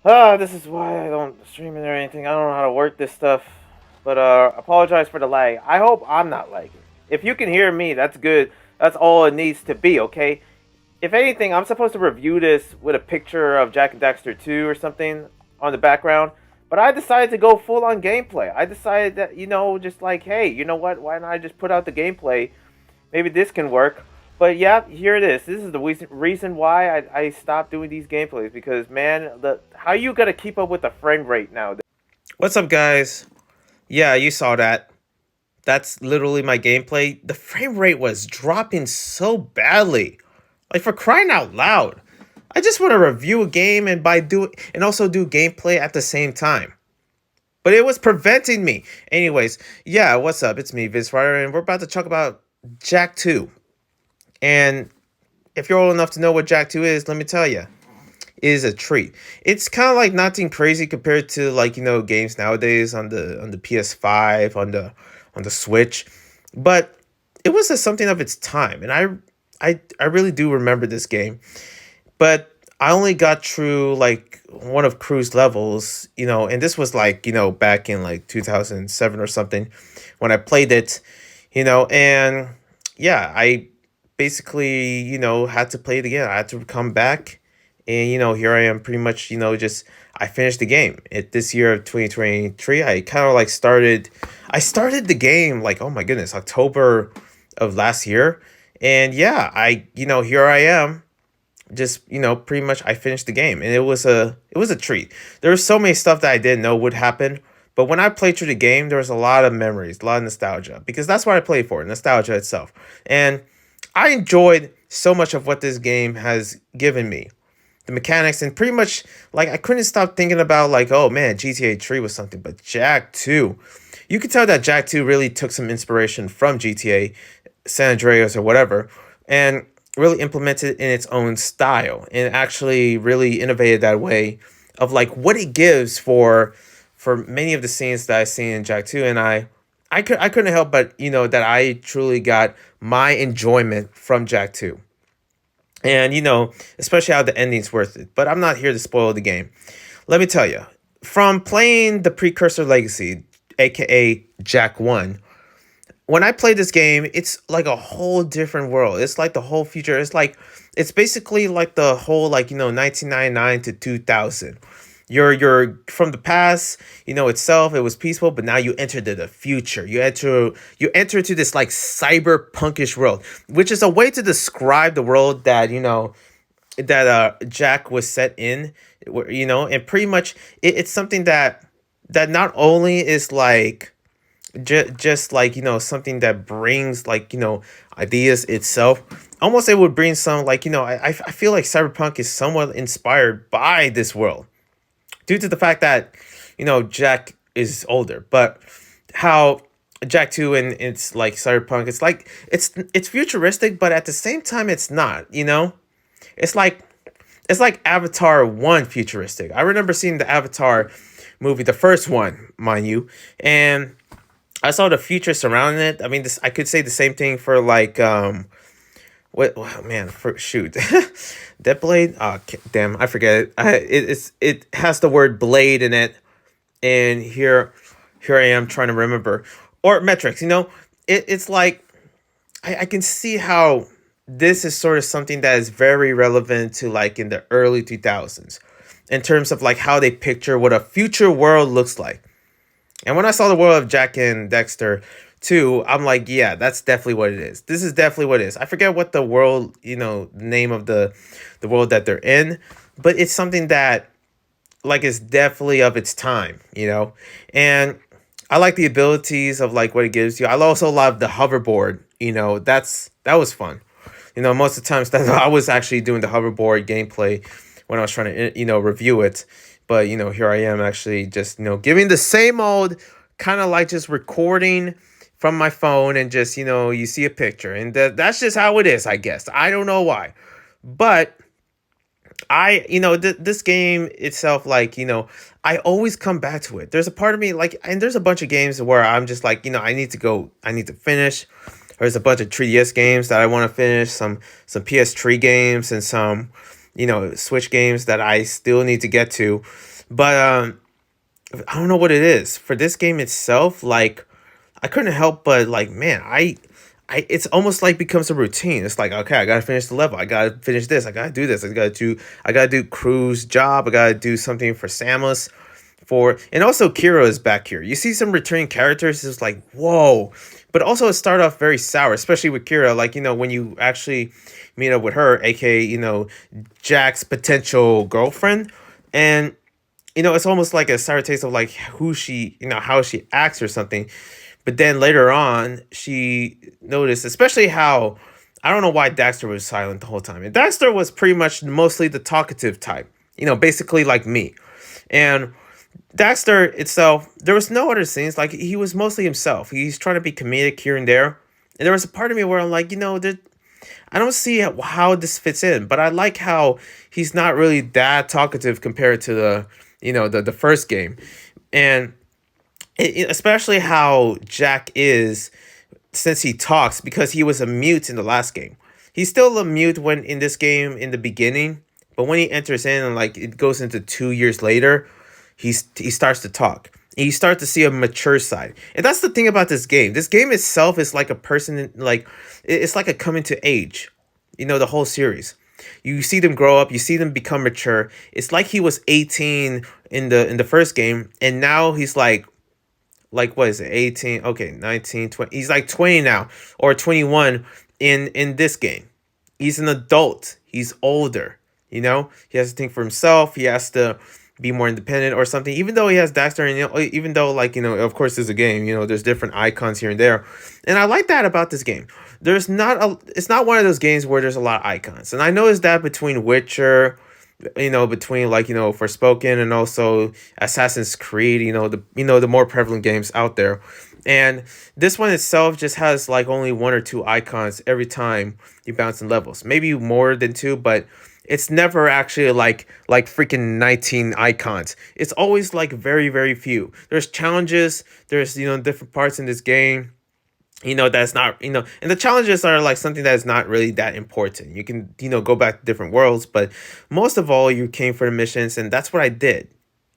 This is why I don't stream it or anything. I don't know how to work this stuff. But apologize for the lag. I hope I'm not lagging. If you can hear me, that's good. That's all it needs to be, okay? If anything, I'm supposed to review this with a picture of Jack and Daxter 2 or something on the background. But I decided to go full on gameplay. I decided that, just like, hey, you know what? Why not I just put out the gameplay? Maybe this can work. But yeah, here it is. This is the reason why I stopped doing these gameplays, because man, how you gonna keep up with the frame rate now? What's up, guys? Yeah, you saw that. That's literally my gameplay. The frame rate was dropping so badly. Like, for crying out loud. I just want to review a game and also do gameplay at the same time. But it was preventing me. Anyways, yeah, what's up? It's me, Vince Ryder, and we're about to talk about Jak 2. And if you're old enough to know what Jak 2 is, let me tell you, it is a treat. It's kind of like nothing crazy compared to, like, games nowadays on the PS5, on the Switch, but it was something of its time, and I really do remember this game. But I only got through like one of Crew's levels, and this was like, back in like 2007 or something when I played it, and yeah, I basically, had to play it again. I had to come back, and here I am, pretty much, just I finished the game. This year of 2023, I kind of like I started the game like, oh my goodness, October of last year. And yeah, here I am, just, pretty much I finished the game, and it was a treat. There was so many stuff that I didn't know would happen, but when I played through the game, there was a lot of memories, a lot of nostalgia, because that's what I played for, nostalgia itself. And I enjoyed so much of what this game has given me. The mechanics, and pretty much, like, I couldn't stop thinking about, like, oh man, GTA 3 was something, but Jak 2. You could tell that Jak 2 really took some inspiration from GTA, San Andreas, or whatever, and really implemented it in its own style, and actually really innovated that way of like what it gives for many of the scenes that I seen in Jak 2. And I couldn't help but that I truly got my enjoyment from Jak 2. And especially how the ending's worth it. But I'm not here to spoil the game. Let me tell you, from playing the precursor legacy, aka Jak 1, when I play this game, it's like a whole different world. It's like the whole future. It's basically like the whole, like, 1999 to 2000. You're from the past, itself, it was peaceful, but now you enter the future. You enter to this like cyberpunkish world, which is a way to describe the world that, Jak was set in, and pretty much it's something that not only is like just like, something that brings like, ideas itself. Almost it would bring some, like, I feel like cyberpunk is somewhat inspired by this world, due to the fact that, Jak is older. But how Jak 2, and it's like cyberpunk, it's like it's futuristic, but at the same time it's not, it's like Avatar 1 futuristic. I remember seeing the Avatar movie, the first one, mind you, and I saw the future surrounding it. I mean, I could say the same thing for like what, oh, man, for shoot. That blade, oh damn, I forget it. It has the word blade in it, and here I am trying to remember. Or metrics, it's like I can see how this is sort of something that is very relevant to like in the early 2000s, in terms of like how they picture what a future world looks like. And when I saw the world of Jak and Daxter 2, I'm like, yeah, that's definitely what it is. This is definitely what it is. I forget what the world, name of the world that they're in, but it's something that like is definitely of its time, And I like the abilities of like what it gives you. I also love the hoverboard, that was fun. Most of the times that I was actually doing the hoverboard gameplay when I was trying to, review it. But, here I am actually just, giving the same old kind of like just recording from my phone, and just, you see a picture, and that's just how it is, I guess. I don't know why. But this game itself, like, I always come back to it. There's a part of me like, and there's a bunch of games where I'm just like, I need to finish. There's a bunch of 3DS games that I want to finish, some PS3 games, and some, Switch games that I still need to get to. But I don't know what it is for this game itself. Like, I couldn't help but like, man, it's almost like becomes a routine. It's like, okay, I gotta finish the level. I gotta finish this. I gotta do this. I gotta do Crew's job. I gotta do something for Samus. And also Kira is back here. You see some returning characters. It's like, whoa. But also it started off very sour, especially with Kira. Like, when you actually meet up with her, aka, Jack's potential girlfriend. And it's almost like a sour taste of like who she, how she acts or something. But then later on, she noticed, especially how I don't know why Daxter was silent the whole time. And Daxter was pretty much mostly the talkative type, basically like me. And Daxter itself, there was no other scenes. Like, he was mostly himself. He's trying to be comedic here and there. And there was a part of me where I'm like, I don't see how this fits in, but I like how he's not really that talkative compared to the first game. And especially how Jack is, since he talks, because he was a mute in the last game. He's still a mute when in this game in the beginning, but when he enters in and like it goes into 2 years later, he starts to talk. You start to see a mature side, and that's the thing about this game. This game itself is like a person, like it's like a coming to age. The whole series. You see them grow up. You see them become mature. It's like he was 18 in the first game, and now he's like what is it, 18, okay, 19, 20, he's like 20 now, or 21 in this game. He's an adult, he's older, he has to think for himself, he has to be more independent or something, even though he has Daxter. And even though, like, of course there's a game, there's different icons here and there, and I like that about this game. It's not one of those games where there's a lot of icons, and I noticed that between Witcher, between, like, Forspoken, and also Assassin's Creed, the more prevalent games out there. And this one itself just has like only one or two icons every time you bounce in levels. Maybe more than two, but it's never actually like freaking 19 icons. It's always like very, very few. There's challenges, there's different parts in this game, that's not, and the challenges are like something that is not really that important. You can, go back to different worlds, but most of all, you came for the missions, and that's what I did.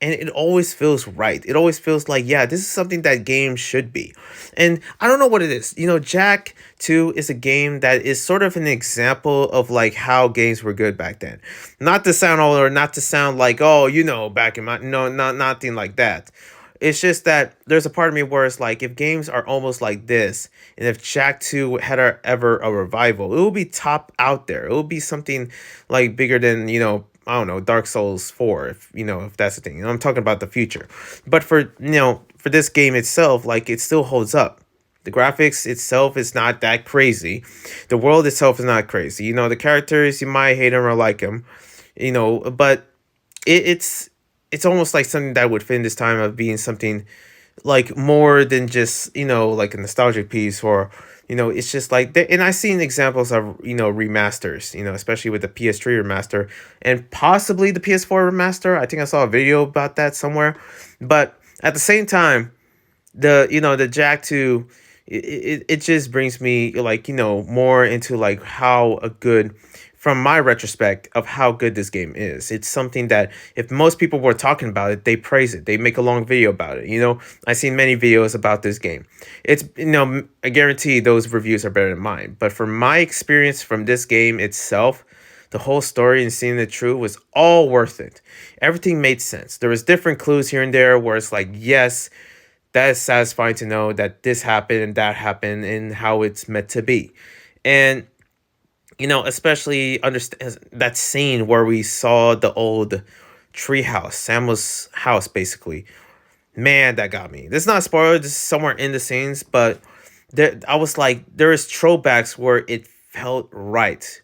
And it always feels right. It always feels like, yeah, this is something that games should be. And I don't know what it is. Jack 2 is a game that is sort of an example of like how games were good back then. Not to sound old, or not to sound like, oh, back in my, no, nothing like that. It's just that there's a part of me where it's like, if games are almost like this, and if Jack 2 had ever a revival, it will be top out there. It will be something like bigger than, I don't know, Dark Souls 4, if that's the thing. I'm talking about the future. But for this game itself, like, it still holds up. The graphics itself is not that crazy. The world itself is not crazy. The characters, you might hate them or like them, but it's almost like something that would fit in this time of being something like more than just, like a nostalgic piece, or, it's just like, and I've seen examples of, remasters, especially with the PS3 remaster and possibly the PS4 remaster. I think I saw a video about that somewhere. But at the same time, the Jack 2, it just brings me like, more into like how a good, from my retrospect of how good this game is. It's something that if most people were talking about it, they praise it. They make a long video about it. I've seen many videos about this game. It's, I guarantee those reviews are better than mine. But from my experience from this game itself, the whole story and seeing it through was all worth it. Everything made sense. There was different clues here and there where it's like, yes, that is satisfying to know that this happened and that happened and how it's meant to be. And especially understand that scene where we saw the old treehouse, Samuel's house, basically. Man, that got me. This is not a spoiler. This is somewhere in the scenes, but I was like, there is throwbacks where it felt right.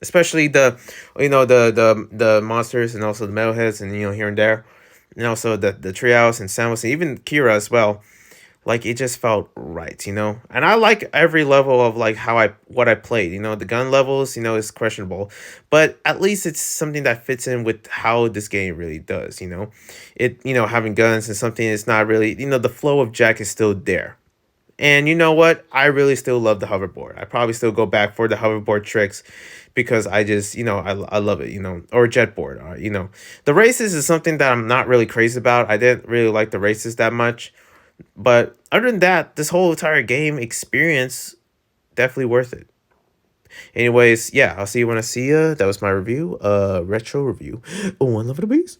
Especially the monsters, and also the metalheads, and here and there, and also the treehouse and Samus, and even Kira as well. Like, it just felt right, and I like every level of like what I played. The gun levels, is questionable, but at least it's something that fits in with how this game really does. It, having guns and something is not really, the flow of Jack is still there. And you know what? I really still love the hoverboard. I probably still go back for the hoverboard tricks because I just, I love it, or jetboard. The races is something that I'm not really crazy about. I didn't really like the races that much. But other than that, this whole entire game experience, definitely worth it. Anyways, yeah, I'll see you when I see you. That was my review, retro review. One love of the beast.